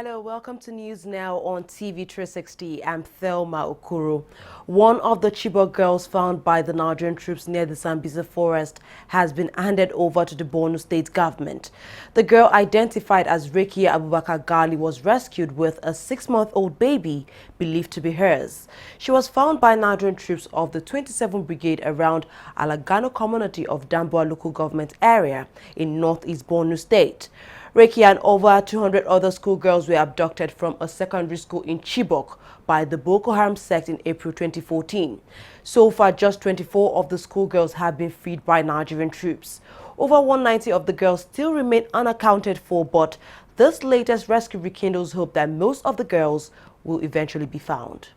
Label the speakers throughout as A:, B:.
A: Hello, welcome to News Now on TV360. I'm Thelma Okuru. One of the Chibok girls found by the Nigerian troops near the Sambisa forest has been handed over to the Borno state government. The girl, identified as Rekia Abubakar Gali, was rescued with a 6-month-old baby believed to be hers. She was found by Nigerian troops of the 27th Brigade around Alagano community of Damboa local government area in northeast Borno state. Rekia and over 200 other schoolgirls were abducted from a secondary school in Chibok by the Boko Haram sect in April 2014. So far, just 24 of the schoolgirls have been freed by Nigerian troops. Over 190 of the girls still remain unaccounted for, but this latest rescue rekindles hope that most of the girls will eventually be found.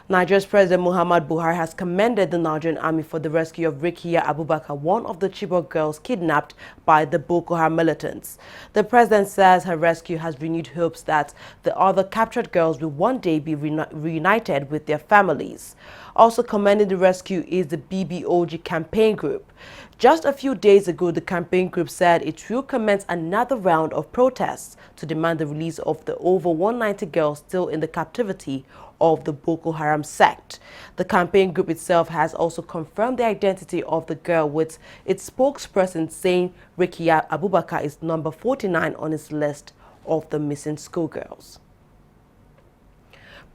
A: Nigeria's President Muhammadu Buhari has commended the Nigerian army for the rescue of Rekia Abubakar, one of the Chibok girls kidnapped by the Boko Haram militants. The president says her rescue has renewed hopes that the other captured girls will one day be reunited with their families. Also commending the rescue is the BBOG campaign group. Just a few days ago, the campaign group said it will commence another round of protests to demand the release of the over 190 girls still in the captivity of the Boko Haram sect. The campaign group itself has also confirmed the identity of the girl, with its spokesperson saying Rekia Abubakar is number 49 on its list of the missing schoolgirls.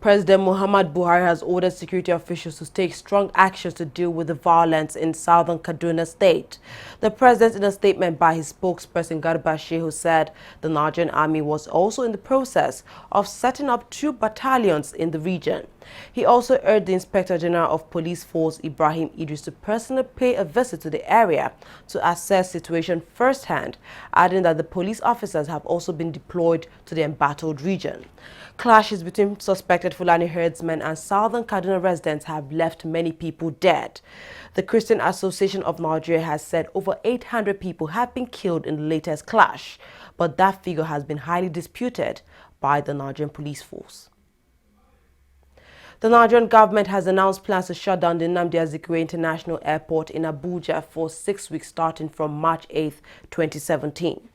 A: President Muhammadu Buhari has ordered security officials to take strong actions to deal with the violence in southern Kaduna State. The president, in a statement by his spokesperson Garba Shehu, said the Nigerian army was also in the process of setting up 2 battalions in the region. He also urged the Inspector General of Police Force, Ibrahim Idris, to personally pay a visit to the area to assess the situation firsthand, adding that the police officers have also been deployed to the embattled region. Clashes between suspected Fulani herdsmen and southern Kaduna residents have left many people dead. The Christian Association of Nigeria has said over 800 people have been killed in the latest clash, but that figure has been highly disputed by the Nigerian police force. The Nigerian government has announced plans to shut down the Nnamdi Azikiwe International Airport in Abuja for 6 weeks starting from March 8, 2017.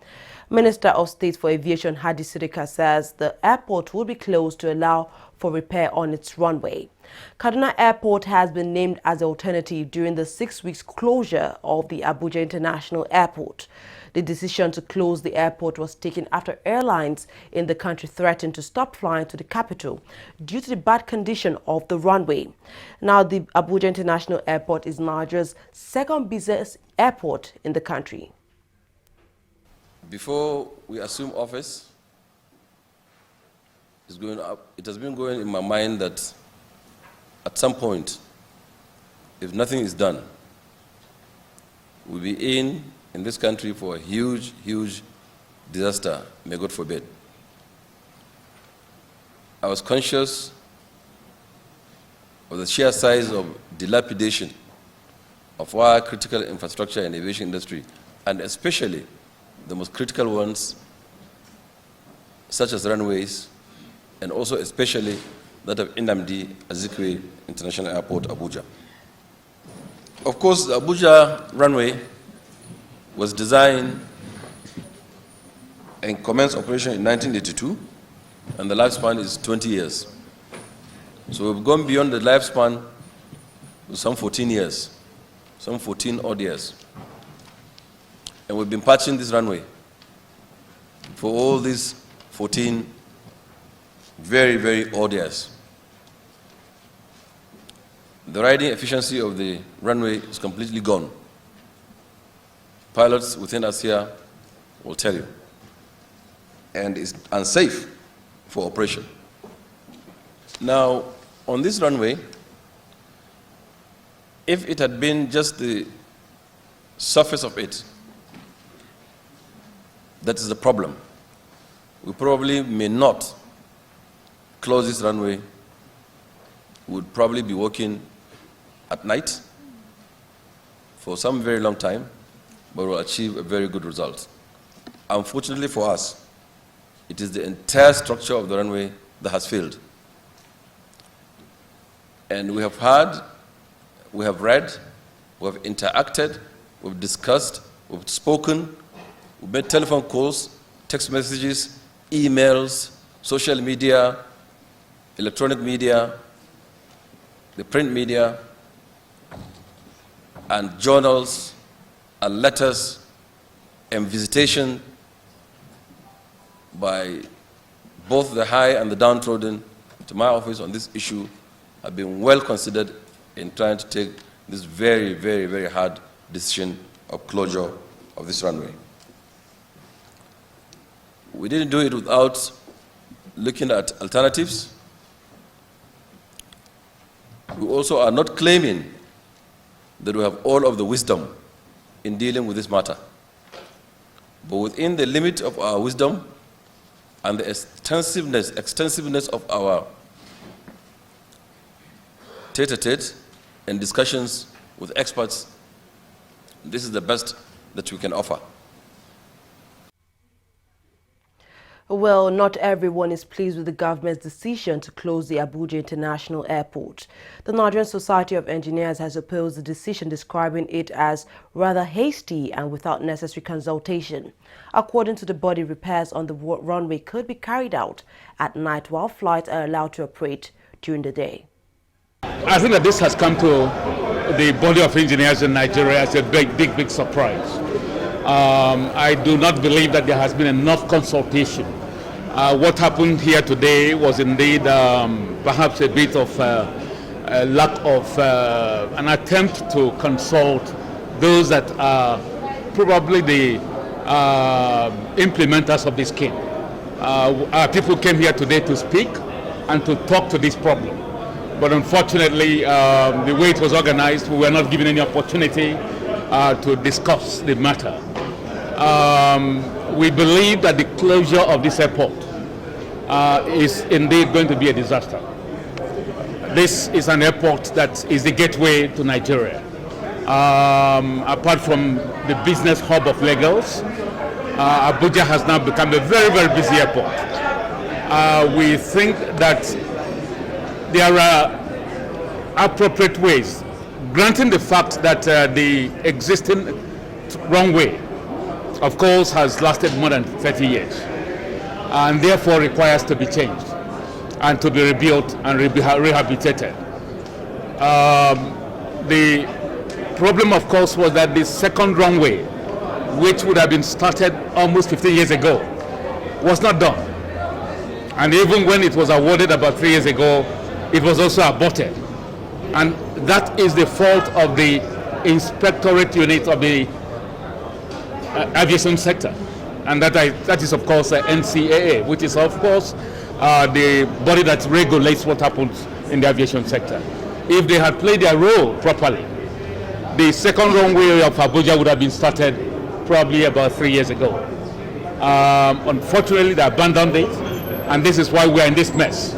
A: Minister of State for Aviation Hadi Sirika says the airport will be closed to allow for repair on its runway. Kaduna Airport has been named as an alternative during the 6 weeks closure of the Abuja International Airport. The decision to close the airport was taken after airlines in the country threatened to stop flying to the capital due to the bad condition of the runway. Now, the Abuja International Airport is Nigeria's second busiest airport in the country.
B: Before we assume office, it has been going in my mind that at some point, if nothing is done, we'll be in this country for a huge, huge disaster, may God forbid. I was conscious of the sheer size of dilapidation of our critical infrastructure in the aviation industry, and especially the most critical ones, such as runways, and also especially that of Nnamdi Azikiwe International Airport, Abuja. Of course, the Abuja runway was designed and commenced operation in 1982, and the lifespan is 20 years. So we've gone beyond the lifespan with some 14 years, some 14 odd years. And we've been patching this runway for all these 14 very, very odd years. The riding efficiency of the runway is completely gone. Pilots within us here will tell you. And it's unsafe for operation. Now, on this runway, if it had been just the surface of it, that is the problem. We probably may not close this runway. We would probably be working at night for some very long time, but will achieve a very good result. Unfortunately for us, it is the entire structure of the runway that has failed. And we have heard, we have read, we have interacted, we've discussed, we've spoken, we've made telephone calls, text messages, emails, social media, electronic media, the print media, and journals, and letters, and visitation by both the high and the downtrodden to my office on this issue have been well considered in trying to take this very, very, very hard decision of closure of this runway. We didn't do it without looking at alternatives. We also are not claiming that we have all of the wisdom in dealing with this matter. But within the limit of our wisdom and the extensiveness of our tete-a-tete and discussions with experts, this is the best that we can offer.
A: Well, not everyone is pleased with the government's decision to close the Abuja International Airport. The Nigerian Society of Engineers has opposed the decision, describing it as rather hasty and without necessary consultation. According to the body, repairs on the runway could be carried out at night while flights are allowed to operate during the day.
C: I think that this has come to the body of engineers in Nigeria as a big surprise. I do not believe that there has been enough consultation. What happened here today was indeed perhaps a bit of a lack of an attempt to consult those that are probably the implementers of this scheme. Our people came here today to speak and to talk to this problem. But unfortunately, the way it was organized, we were not given any opportunity to discuss the matter. We believe that the closure of this airport is indeed going to be a disaster. This is an airport that is the gateway to Nigeria. Apart from the business hub of Lagos, Abuja has now become a very busy airport. We think that there are appropriate ways, granting the fact that the existing runway, of course, has lasted more than 30 years and therefore requires to be changed and to be rebuilt and rehabilitated. The problem, of course, was that the second runway, which would have been started almost 15 years ago, was not done. And even when it was awarded about 3 years ago, it was also aborted. And that is the fault of the inspectorate unit of the aviation sector. And that is, of course, NCAA, which is, of course, the body that regulates what happens in the aviation sector. If they had played their role properly, the second runway of Abuja would have been started probably about 3 years ago. Unfortunately, they abandoned it, and this is why we are in this mess.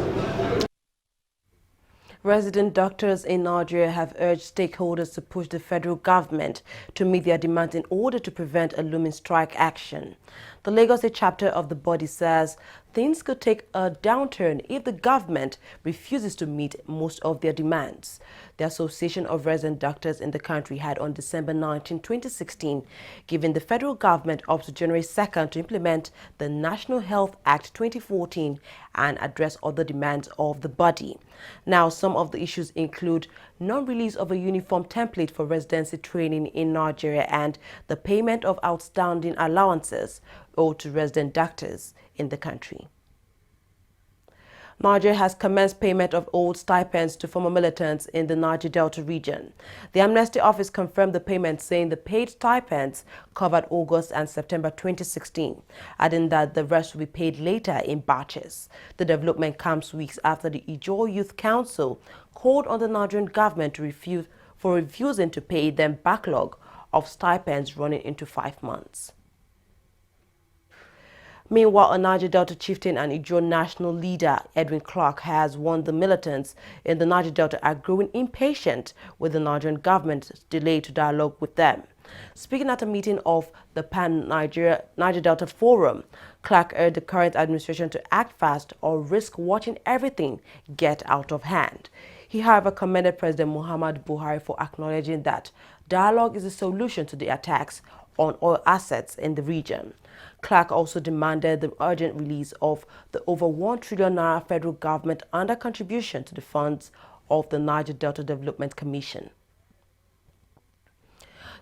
A: Resident doctors in Nigeria have urged stakeholders to push the federal government to meet their demands in order to prevent a looming strike action. The Lagos State chapter of the body says things could take a downturn if the government refuses to meet most of their demands. The Association of Resident Doctors in the country had on December 19, 2016, given the federal government up to January 2nd to implement the National Health Act 2014 and address other demands of the body. Now, some of the issues include non-release of a uniform template for residency training in Nigeria and the payment of outstanding allowances owed to resident doctors in the country. Nigeria has commenced payment of old stipends to former militants in the Niger Delta region. The Amnesty Office confirmed the payment, saying the paid stipends covered August and September 2016, adding that the rest will be paid later in batches. The development comes weeks after the Ijaw Youth Council called on the Nigerian government to refusing to pay them backlog of stipends running into 5 months. Meanwhile, a Niger Delta chieftain and Ijaw national leader, Edwin Clark, has warned the militants in the Niger Delta are growing impatient with the Nigerian government's delay to dialogue with them. Speaking at a meeting of the Pan-Niger Delta Forum, Clark urged the current administration to act fast or risk watching everything get out of hand. He, however, commended President Muhammadu Buhari for acknowledging that dialogue is the solution to the attacks on oil assets in the region. Clark also demanded the urgent release of the over 1 trillion naira federal government under contribution to the funds of the Niger Delta Development Commission.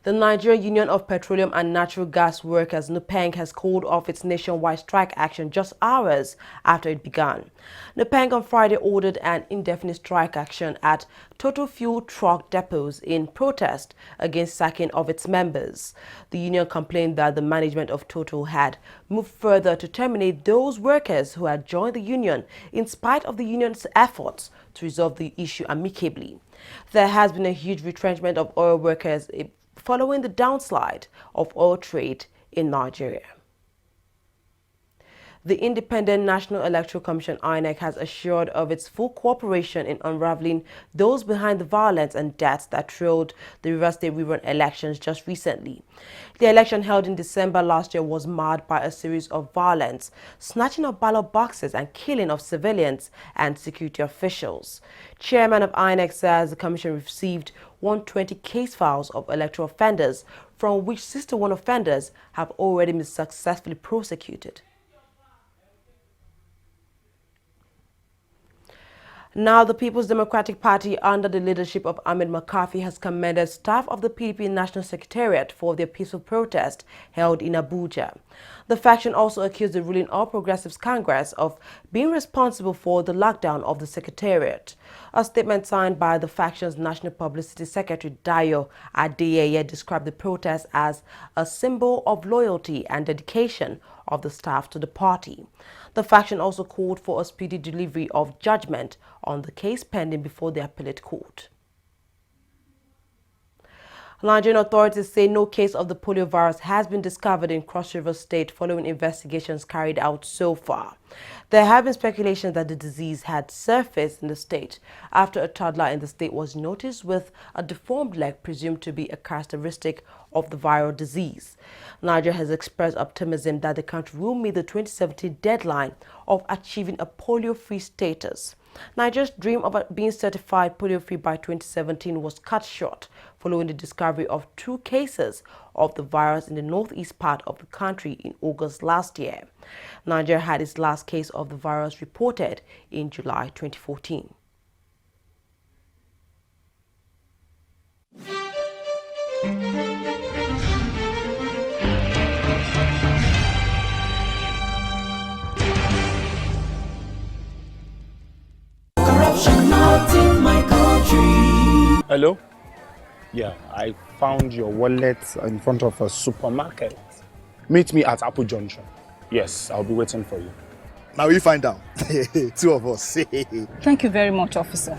A: The Nigerian Union of Petroleum and Natural Gas Workers, NUPENG, has called off its nationwide strike action just hours after it began. NUPENG on Friday ordered an indefinite strike action at Total fuel truck depots in protest against sacking of its members. The union complained that the management of Total had moved further to terminate those workers who had joined the union in spite of the union's efforts to resolve the issue amicably. There has been a huge retrenchment of oil workers following the downslide of oil trade in Nigeria. The Independent National Electoral Commission (INEC) has assured of its full cooperation in unraveling those behind the violence and deaths that trailed the Rivers State rerun elections just recently. The election held in December last year was marred by a series of violence, snatching of ballot boxes and killing of civilians and security officials. Chairman of INEC says the commission received 120 case files of electoral offenders, from which 61 offenders have already been successfully prosecuted. Now, the People's Democratic Party, under the leadership of Ahmed McCarthy, has commended staff of the PDP National Secretariat for their peaceful protest held in Abuja. The faction also accused the ruling All Progressives Congress of being responsible for the lockdown of the Secretariat. A statement signed by the faction's National Publicity Secretary Dayo Adeyeye described the protest as a symbol of loyalty and dedication of the staff to the party. The faction also called for a speedy delivery of judgment on the case pending before the appellate court. Nigerian authorities say no case of the polio virus has been discovered in Cross River State following investigations carried out so far. There have been speculations that the disease had surfaced in the state after a toddler in the state was noticed with a deformed leg presumed to be a characteristic of the viral disease. Nigeria has expressed optimism that the country will meet the 2017 deadline of achieving a polio-free status. Nigeria's dream of being certified polio-free by 2017 was cut short following the discovery of 2 cases of the virus in the northeast part of the country in August last year. Nigeria had its last case of the virus reported in July 2014.
D: Hello? Yeah, I found your wallet in front of a supermarket. Meet me at Apple Junction. Yes, I'll be waiting for you.
E: Now we find out. 2 of us.
F: Thank you very much, officer.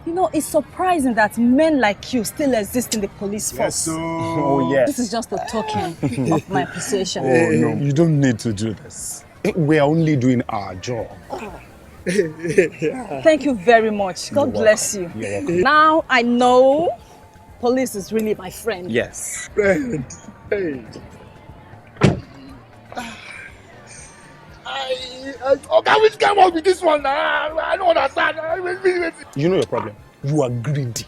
F: You know, it's surprising that men like you still exist in the police force.
E: Yes, so...
D: Oh, yes.
F: This is just a token of my appreciation.
D: Oh, no, you don't need to do this. We're only doing our job.
F: Thank you very much. God bless you.
D: You're welcome.
F: Now I know police is really my friend.
D: Yes.
E: Friend. Hey. Okay, which game was with this one? I don't understand.
D: You know your problem. You are greedy.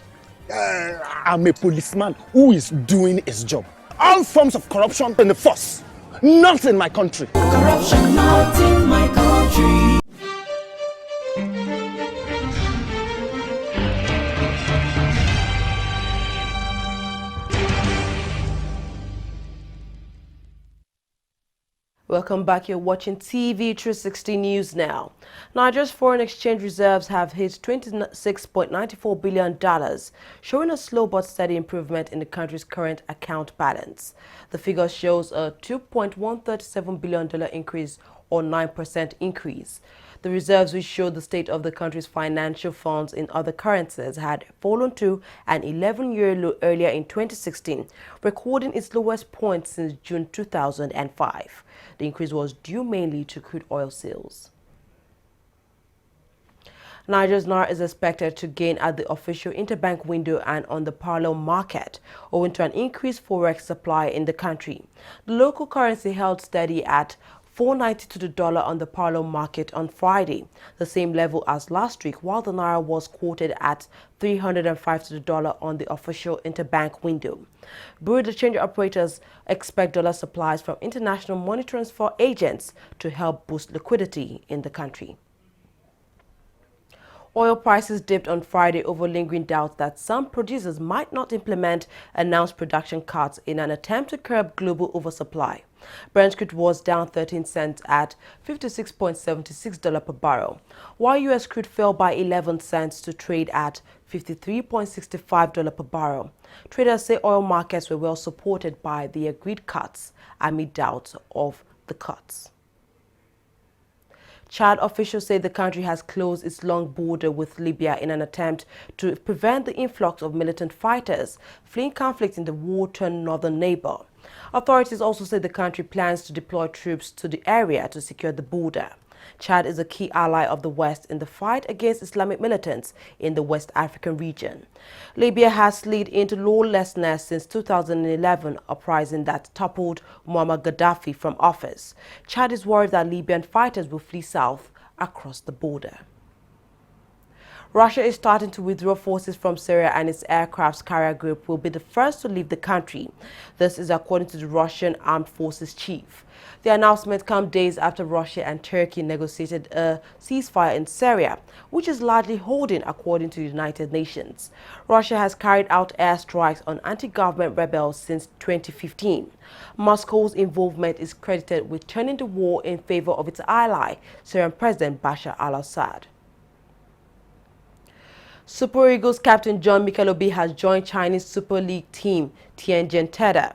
D: I'm a policeman who is doing his job. All forms of corruption in the force. Not in my country.
G: Corruption not in my country.
A: Welcome back. You're watching TV360 News now. Nigeria's foreign exchange reserves have hit $26.94 billion, showing a slow but steady improvement in the country's current account balance. The figure shows a $2.137 billion increase or 9% increase. The reserves, which show the state of the country's financial funds in other currencies, had fallen to an 11-year low earlier in 2016, recording its lowest point since June 2005. The increase was due mainly to crude oil sales. Nigeria's naira is expected to gain at the official interbank window and on the parallel market, owing to an increased forex supply in the country. The local currency held steady at 4.90 to the dollar on the parallel market on Friday, the same level as last week, while the naira was quoted at 305 to the dollar on the official interbank window. Bureau de change operators expect dollar supplies from international money transfer agents to help boost liquidity in the country. Oil prices dipped on Friday over lingering doubts that some producers might not implement announced production cuts in an attempt to curb global oversupply. Brent crude was down 13 cents at $56.76 per barrel, while U.S. crude fell by 11 cents to trade at $53.65 per barrel. Traders say oil markets were well supported by the agreed cuts amid doubts of the cuts. Chad officials say the country has closed its long border with Libya in an attempt to prevent the influx of militant fighters fleeing conflict in the war-torn northern neighbor. Authorities also say the country plans to deploy troops to the area to secure the border. Chad is a key ally of the West in the fight against Islamic militants in the West African region. Libya has slid into lawlessness since 2011 uprising that toppled Muammar Gaddafi from office. Chad is worried that Libyan fighters will flee south across the border. Russia is starting to withdraw forces from Syria, and its aircraft carrier group will be the first to leave the country. This is according to the Russian Armed Forces chief. The announcement comes days after Russia and Turkey negotiated a ceasefire in Syria, which is largely holding according to the United Nations. Russia has carried out airstrikes on anti-government rebels since 2015. Moscow's involvement is credited with turning the war in favor of its ally, Syrian President Bashar al-Assad. Super Eagles captain John Mikel Obi has joined Chinese Super League team Tianjin Teda.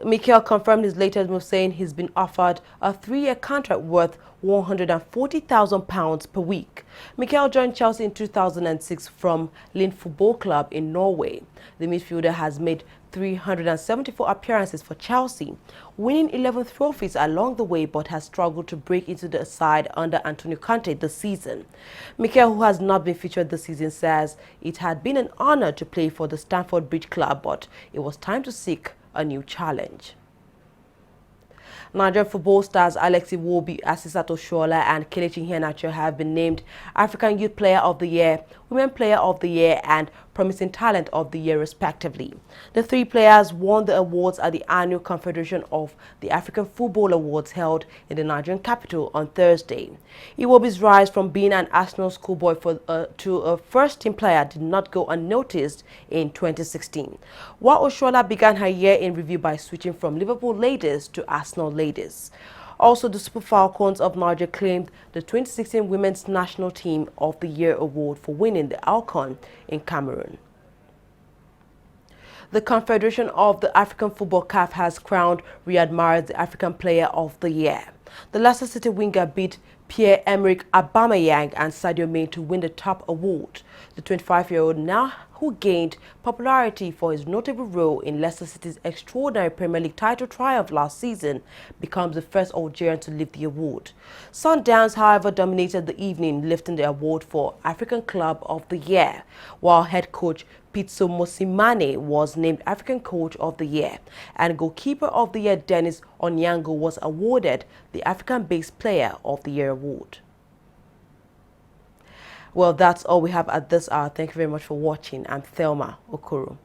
A: Mikel confirmed his latest move, saying he's been offered a 3-year contract worth £140,000 per week. Mikel joined Chelsea in 2006 from Lyn Football Club in Norway. The midfielder has made 374 appearances for Chelsea, winning 11 trophies along the way, but has struggled to break into the side under Antonio Conte this season. Mikel, who has not been featured this season, says it had been an honor to play for the Stamford Bridge club, but it was time to seek a new challenge. Nigerian football stars Alexi Iwobi, Asisat Oshoala and Kelechi Iheanacho have been named African Youth Player of the Year, Women Player of the Year and Promising Talent of the Year respectively. The three players won the awards at the annual Confederation of the African Football Awards held in the Nigerian capital on Thursday. Iwobi's rise from being an Arsenal schoolboy to a first-team player did not go unnoticed in 2016, while Oshoala began her year in review by switching from Liverpool ladies to Arsenal ladies. Also, the Super Falcons of Niger claimed the 2016 Women's National Team of the Year award for winning the AFCON in Cameroon. The Confederation of the African Football CAF has crowned Riyad Mahrez the African Player of the Year. The Leicester City winger beat Pierre-Emerick Aubameyang and Sadio Mane to win the top award. The 25-year-old now, who gained popularity for his notable role in Leicester City's extraordinary Premier League title triumph last season, becomes the first Algerian to lift the award. Sundowns, however, dominated the evening, lifting the award for African Club of the Year, while head coach Pitso Mosimane was named African Coach of the Year, and Goalkeeper of the Year Dennis Onyango was awarded the African-based Player of the Year award. Well, that's all we have at this hour. Thank you very much for watching. I'm Thelma Okoro.